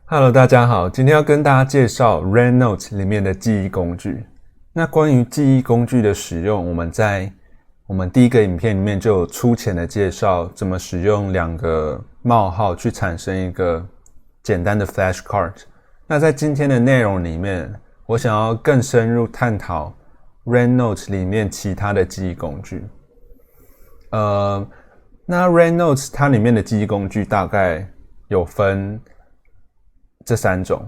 Hello， 大家好，今天要跟大家介绍 RedNote 里面的记忆工具。那关于记忆工具的使用，我们在我们第一个影片里面就有粗浅的介绍怎么使用两个冒号去产生一个简单的 flashcard。那在今天的内容里面，我想要更深入探讨 RedNote 里面其他的记忆工具。那 RedNote 它里面的记忆工具大概有分这三种。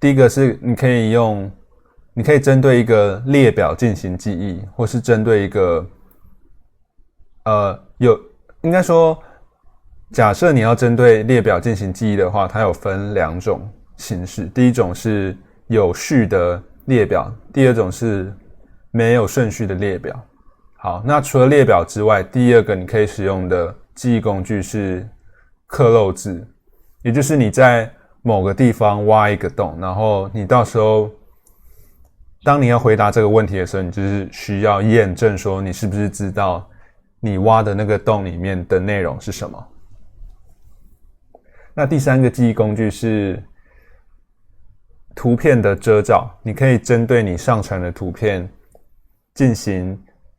第一个是你可以针对一个列表进行记忆，或是针对一个应该说，假设你要针对列表进行记忆的话，它有分两种形式。第一种是有序的列表，第二种是没有顺序的列表。好，那除了列表之外，第二个你可以使用的记忆工具是克漏字，也就是你在某个地方挖一个洞，然后你到时候当你要回答这个问题的时候，你就是需要验证说你是不是知道你挖的那个洞里面的内容是什么。那第三个记忆工具是图片的遮罩，你可以针对你上传的图片进行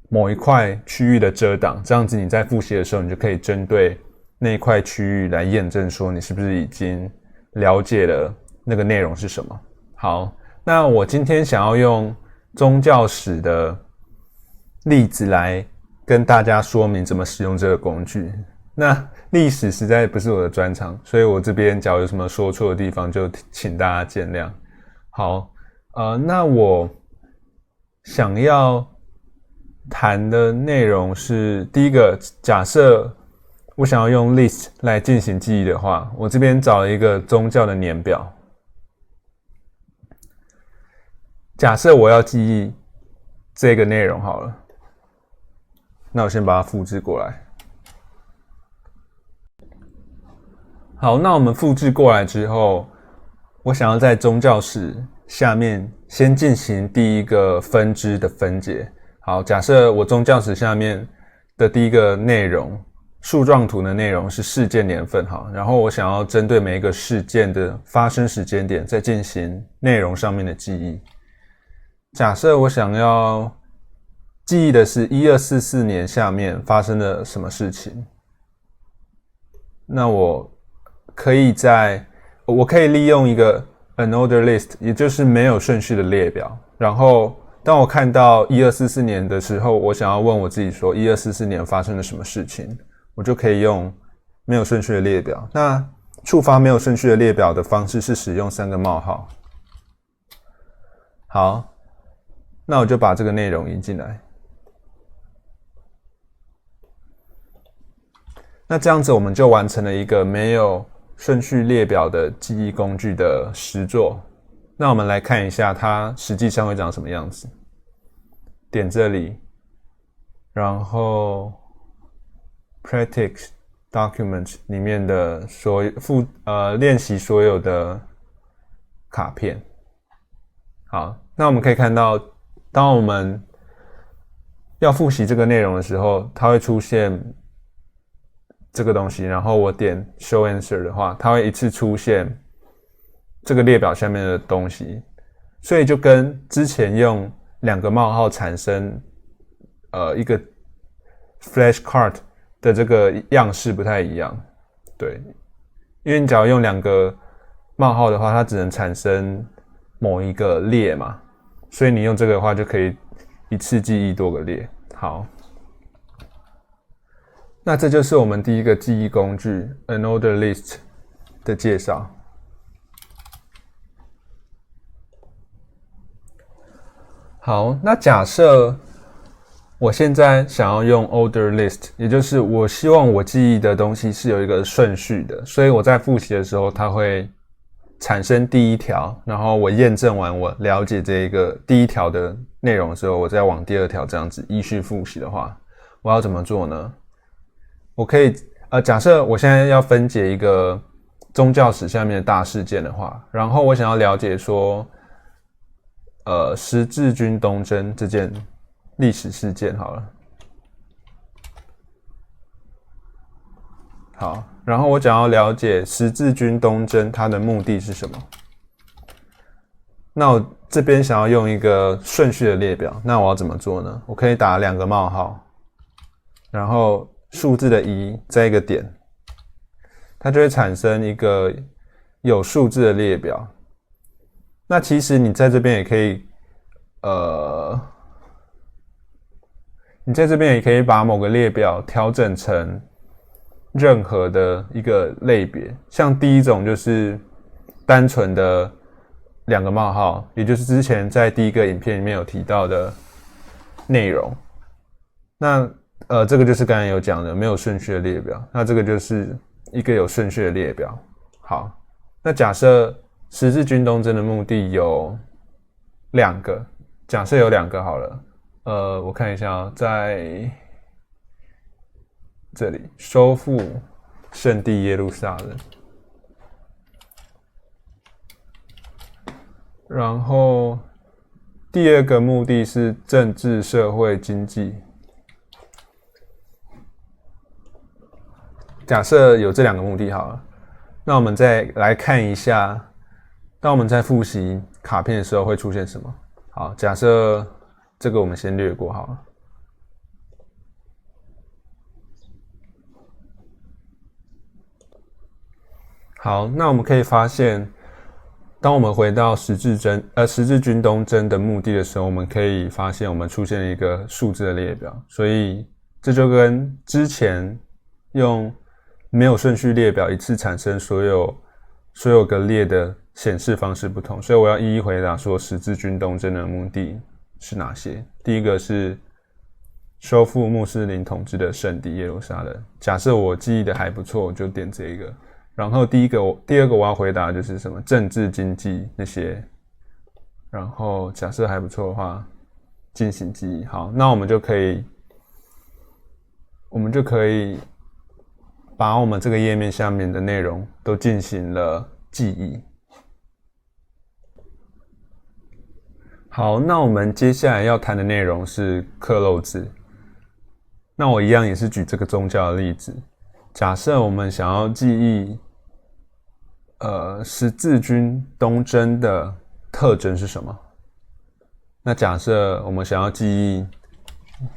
某一块区域的遮挡，这样子你在复习的时候，你就可以针对那一块区域来验证说你是不是已经了解了那个内容是什么。好，那我今天想要用宗教史的例子来跟大家说明怎么使用这个工具。那历史实在不是我的专长，所以我这边假如有什么说错的地方，就请大家见谅。好，那我想要谈的内容是第一个，假设我想要用 list 来进行记忆的话，我这边找了一个宗教的年表。假设我要记忆这个内容好了，那我先把它复制过来。好，那我们复制过来之后，我想要在宗教史下面先进行第一个分支的分解。好，假设我宗教史下面的第一个内容树状图的内容是事件年份，好，然后我想要针对每一个事件的发生时间点再进行内容上面的记忆。假设我想要记忆的是1244年下面发生了什么事情，那我可以利用一个 unordered list， 也就是没有顺序的列表，然后当我看到1244年的时候，我想要问我自己说1244年发生了什么事情，我就可以用没有顺序的列表。那触发没有顺序的列表的方式是使用3个冒号。好，那我就把这个内容引进来。那这样子我们就完成了一个没有顺序列表的记忆工具的实作。那我们来看一下它实际上会长什么样子。点这里，然后 practice document 里面的练习所有的卡片。好，那我们可以看到，当我们要复习这个内容的时候，它会出现这个东西，然后我点 show answer 的话，它会一次出现这个列表下面的东西，所以就跟之前用2个冒号产生一个 flashcard 的这个样式不太一样。对，因为你假如用2个冒号的话，它只能产生某一个列嘛，所以你用这个的话就可以一次记忆多个列。好，那这就是我们第一个记忆工具 unordered list 的介绍。好，那假设我现在想要用 ordered list， 也就是我希望我记忆的东西是有一个顺序的，所以我在复习的时候它会产生第一条，然后我验证完我了解这一个第一条的内容之后，我再往第2条这样子依序复习的话，我要怎么做呢？我可以假设我现在要分解一个宗教史下面的大事件的话，然后我想要了解说十字军东征这件历史事件好了。好，然后我想要了解十字军东征它的目的是什么。那我这边想要用一个顺序的列表，那我要怎么做呢？我可以打2个冒号，然后数字的1再一个点，它就会产生一个有数字的列表。那其实你在这边也可以，你在这边也可以把某个列表调整成任何的一个类别，像第一种就是单纯的2个冒号，也就是之前在第一个影片里面有提到的内容。那这个就是刚才有讲的没有顺序的列表，那这个就是一个有顺序的列表。好，那假设十字军东征的目的有2个，假设有2个好了。我看一下在这里收复圣地耶路撒冷，然后第2个目的是政治、社会、经济。假设有这2个目的好了，那我们再来看一下，当我们在复习卡片的时候会出现什么。好，假设这个我们先略过好了。好，那我们可以发现，当我们回到十字军东征的目的的时候，我们可以发现我们出现了一个数字的列表，所以这就跟之前用没有顺序列表一次产生所有个列的显示方式不同，所以我要一一回答说十字军东征的目的是哪些。第一个是收复穆斯林统治的圣地耶路撒冷，假设我记忆的还不错，我就点这个。然后第2个我要回答的就是什么政治、经济那些。然后假设还不错的话，进行记忆。好，那我们就可以把我们这个页面下面的内容都进行了记忆。好，那我们接下来要谈的内容是克漏字。那我一样也是举这个宗教的例子。假设我们想要记忆十字军东征的特征是什么？那假设我们想要记忆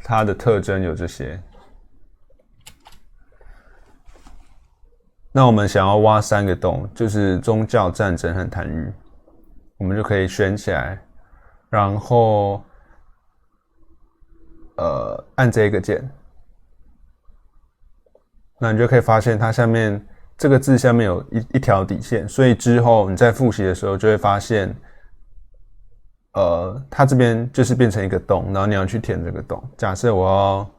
它的特征有这些，那我们想要挖3个洞，就是宗教、战争和贪欲，我们就可以选起来，然后按这个键，那你就可以发现它下面这个字下面有一条底线，所以之后你在复习的时候就会发现，它这边就是变成一个洞，然后你要去填这个洞。假设我要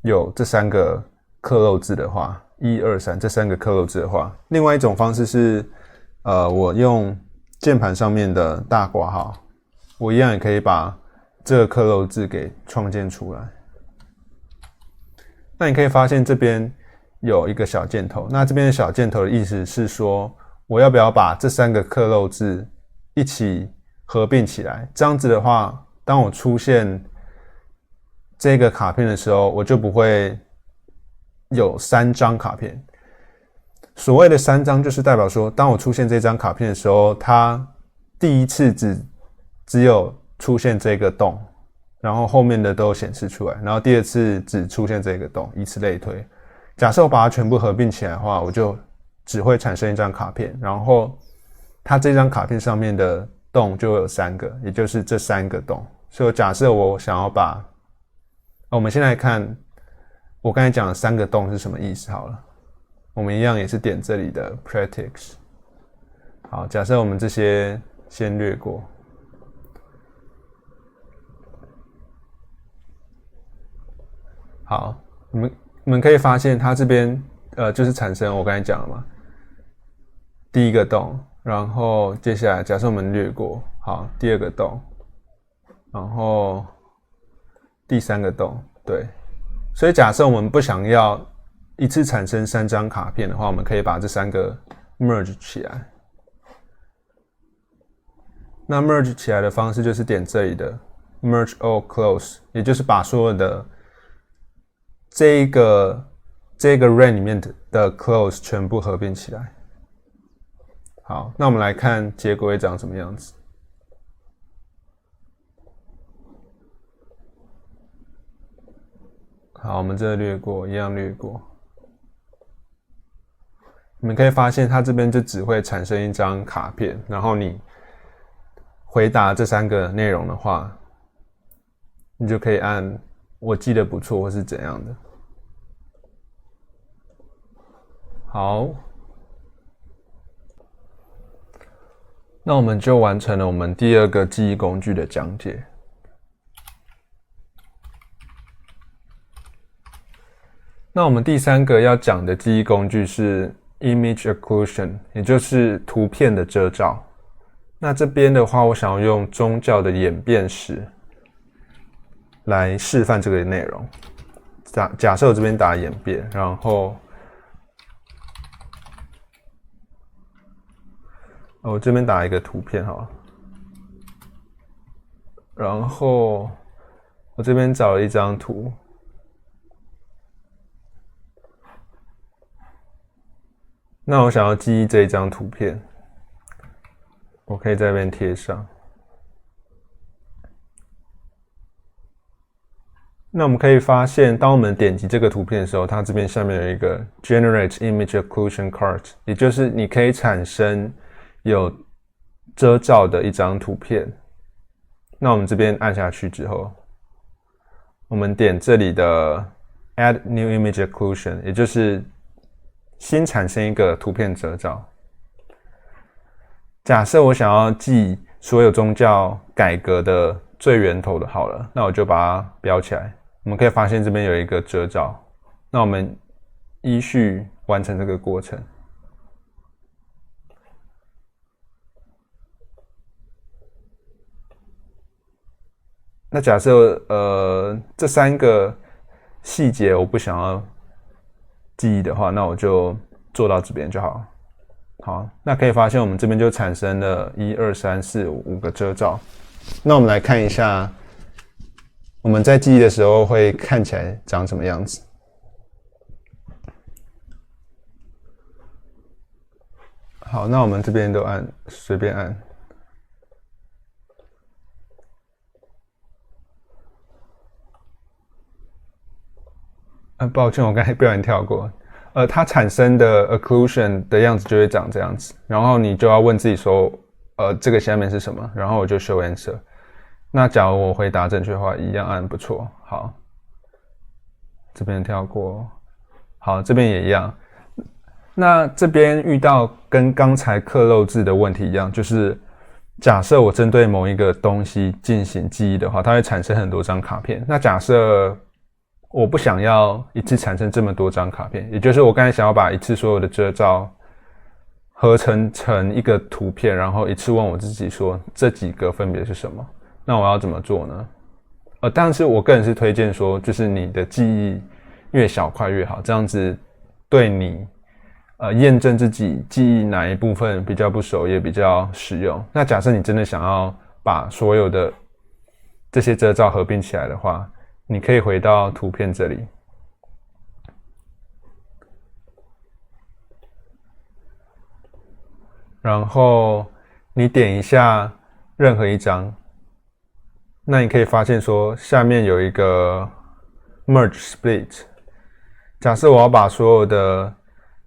有这3个克漏字的话，1、2、3这3个克漏字的话，另外一种方式是，我用键盘上面的大括号，我一样也可以把这个克漏字给创建出来。那你可以发现这边有一个小箭头，那这边的小箭头的意思是说，我要不要把这3个克漏字一起合并起来？这样子的话，当我出现这个卡片的时候，我就不会有3张卡片。所谓的3张，就是代表说，当我出现这张卡片的时候，它第一次只有出现这个洞，然后后面的都显示出来，然后第2次只出现这个洞，以此类推。假设我把它全部合并起来的话，我就只会产生一张卡片，然后它这张卡片上面的洞就有3个，也就是这3个洞。所以假设我想要把，我们先来看我刚才讲的3个洞是什么意思好了。我们一样也是点这里的 practice。好，假设我们这些先略过。好，我们可以发现它这边就是产生我刚才讲了嘛，第1个洞，然后接下来假设我们略过，好，第2个洞，然后第3个洞，对，所以假设我们不想要一次产生3张卡片的话，我们可以把这3个 merge 起来。那 merge 起来的方式就是点这里的 merge all close， 也就是把所有的这一个这个 range 里面的 close 全部合并起来。好，那我们来看结果会长什么样子。好，我们这略过，一样略过。你们可以发现，它这边就只会产生一张卡片，然后你回答这3个内容的话，你就可以按我记得不错或是怎样的。好，那我们就完成了我们第2个记忆工具的讲解。那我们第3个要讲的记忆工具是 Image Occlusion， 也就是图片的遮罩。那这边的话，我想要用宗教的演变史来示范这个内容。假设我这边打演变，然后我这边打一个图片好了，然后我这边找了一张图。那我想要记忆这一张图片，我可以在这边贴上。那我们可以发现，当我们点击这个图片的时候，它这边下面有一个 Generate Image Occlusion Card， 也就是你可以产生有遮罩的一张图片。那我们这边按下去之后，我们点这里的 Add New Image Occlusion， 也就是新产生一个图片遮罩。假设我想要记所有宗教改革的最源头的好了，那我就把它标起来。我们可以发现这边有一个遮罩，那我们依序完成这个过程。那假设这3个细节我不想要记忆的话，那我就做到这边就好。好，那可以发现我们这边就产生了1、2、3、4、5个遮罩。那我们来看一下，我们在记忆的时候会看起来长什么样子。好，那我们这边都按，随便按。抱歉，我刚才不小心跳过。它产生的 occlusion 的样子就会长这样子，然后你就要问自己说，这个下面是什么？然后我就 show answer。那假如我回答正确的话，一样按不错。好，这边跳过。好，这边也一样。那这边遇到跟刚才刻漏字的问题一样，就是假设我针对某一个东西进行记忆的话，它会产生很多张卡片。那假设我不想要一次产生这么多张卡片，也就是我刚才想要把一次所有的遮罩合成一个图片，然后一次问我自己说这几个分别是什么？那我要怎么做呢？但是我个人是推荐说，就是你的记忆越小块越好，这样子对你验证自己记忆哪一部分比较不熟也比较实用。那假设你真的想要把所有的这些遮罩合并起来的话，你可以回到图片这里，然后你点一下任何一张，那你可以发现说下面有一个 Merge Split。假设我要把所有的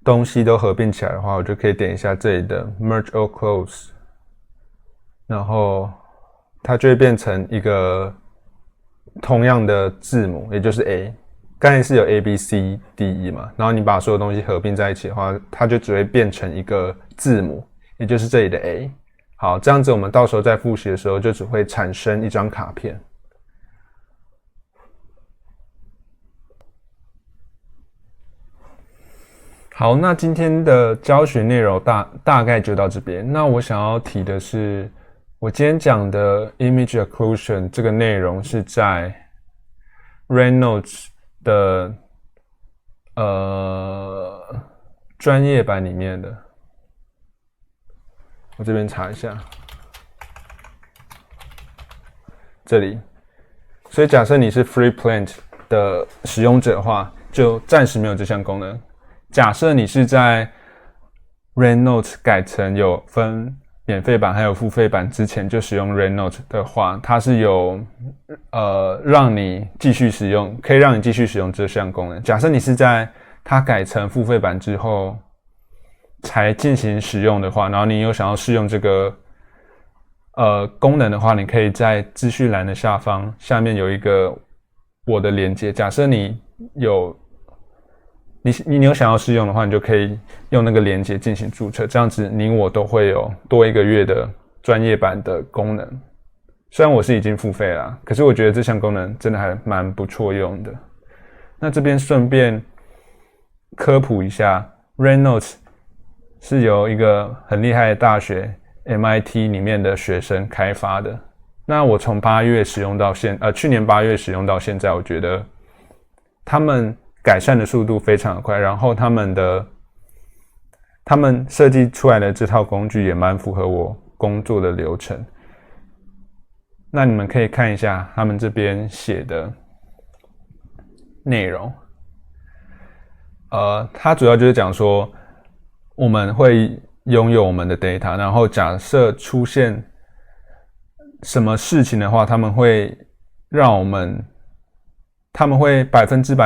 东西都合并起来的话，我就可以点一下这里的 Merge All Close， 然后它就会变成一个同样的字母，也就是 A。刚才是有 A、B、C、D、E 嘛，然后你把所有东西合并在一起的话，它就只会变成一个字母，也就是这里的 A。好，这样子我们到时候在复习的时候就只会产生一张卡片。好，那今天的教学内容大概就到这边。那我想要提的是，我今天讲的 Image Occlusion 这个内容是在 Raynotes 的专业版里面的。我这边查一下，这里。所以假设你是 FreePlant 的使用者的话，就暂时没有这项功能。假设你是在 RedNote 改成有分免费版还有付费版之前就使用 RedNote 的话，它是有让你继续使用，可以让你继续使用这项功能。假设你是在它改成付费版之后才进行使用的话，然后你有想要试用这个功能的话，你可以在资讯栏的下面有一个我的连结。假设你有想要试用的话，你就可以用那个连结进行注册，这样子你我都会有多1个月的专业版的功能。虽然我是已经付费啦，可是我觉得这项功能真的还蛮不错用的。那这边顺便科普一下 ，RedNote 是由一个很厉害的大学 MIT 里面的学生开发的。那我从去年8月使用到现在，我觉得他们改善的速度非常的快，然后他们设计出来的这套工具也蛮符合我工作的流程。那你们可以看一下他们这边写的内容。它主要就是讲说，我们会拥有我们的 data， 然后假设出现什么事情的话，他们会100%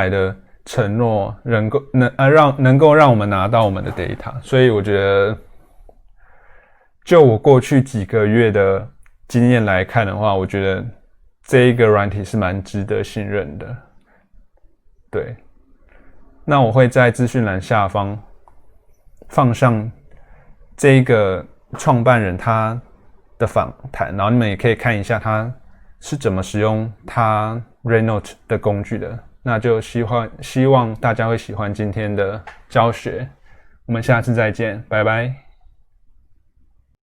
的承诺能够让我们拿到我们的 data。所以我觉得，就我过去几个月的经验来看的话，我觉得这一个软体是蛮值得信任的。对，那我会在资讯栏下方放上这一个创办人他的访谈，然后你们也可以看一下他是怎么使用他 RedNote 的工具的。那就希望大家会喜欢今天的教学，我们下次再见，拜拜。